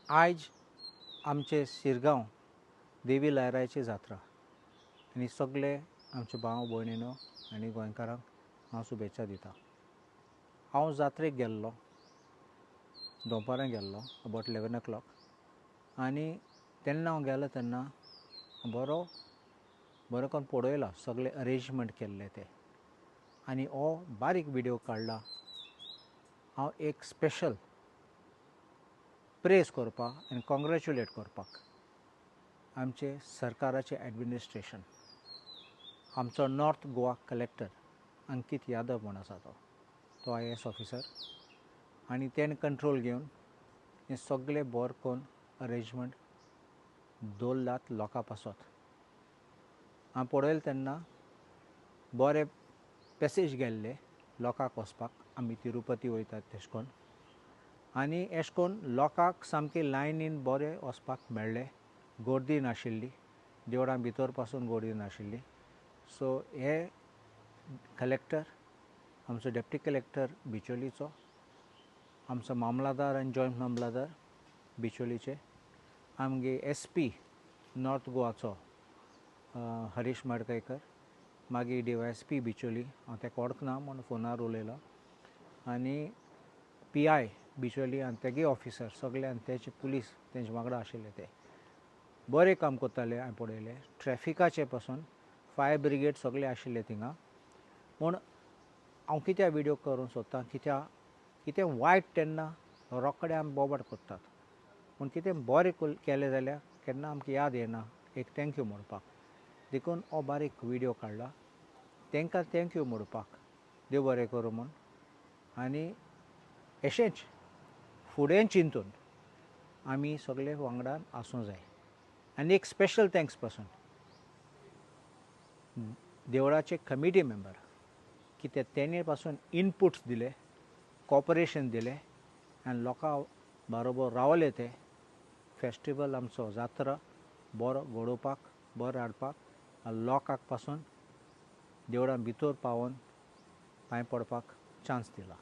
आयज आमचे शिरगांव देवी लायराची जात्रा आनी सगळे आमचे भाव भयणीनो आनी गोंयकारांक हांव शुभेच्छा दिता। हांव जात्रेक गेल्लो, दनपारां गेल्लो अबावट 11 o'clock आनी तेन्ना हांव गेलो तेन्ना बरो करून पळयला सगळे अरेंजमेंट केल्ले ते आनी हो बारीक व्हिडिओ काडला। हांव एक स्पेशल प्रेज करपाक आनी कॉंग्रेच्युलेट करपाक आमचे सरकाराचे एडमिनिस्ट्रेशन, आमचो नॉर्थ गोवा कलेक्टर अंकीत यादव म्हूण आसा तो IAS ऑफिसर, आनी तेणें कंट्रोल घेवन हे सगळे बरें करून अरेंजमेंट दवरल्यात लोकां पासत। हांव पळयलें तेन्ना बरे पॅसेज गेल्ले लोकांक वचपाक, आमी तिरुपती वयतात तशें करून, आनी अशें करून लोकांक सामके लायनीन बरें वचपाक मेळ्ळें, गर्दी नाशिल्ली, देवळां भितर पासून गर्दी नाशिल्ली। सो हे कलेक्टर, आमचो डेप्टी कलेक्टर बिचोलीचो, आमचो मामलादार आनी जॉयंट मामलादार बिचोलीचे, आमगे SP नॉर्थ गोवाचो हरीश माडकयकर, मागीर DYSP बिचोली, हांव तेका वळखना म्हूण फोनार उलयलो, आनी PI बिचोली आनी तेगे ऑफिसर सगळे आनी तेचे पुलीस तेंचे वांगडा आशिल्ले ते बरें काम करताले। हांवें पळयलें ट्रॅफिकाचे पासून फायर ब्रिगेड सगळे आशिल्ले थिंगा। पूण हांव कित्याक व्हिडिओ करूंक सोदतां, कितें वायट तेन्ना रोखडे आमी बोबाट करतात, पूण कितें बरें केलें जाल्यार केन्ना आमकां याद येना एक थँक्यू म्हणपाक, देखून हो बारीक व्हिडिओ काडला तांकां थँक्यू म्हणपाक, देव बरें करूं म्हूण। आनी अशेंच फुडें चिंतून आमी सगळे वांगडान आसूं जाय। आनी एक स्पेशल थँक्स पासून देवळाचे कमिटी मेंबर, कितें तेणे पासून इनपुट्स दिले, कॉपरेशन दिलें आनी लोकां बरोबर रावले ते फेस्टिवल आमचो जात्रा बरो घडोवपाक, बरो हाडपाक, लोकांक पासून देवळां भितर पावोन पांय पडपाक चान्स दिला।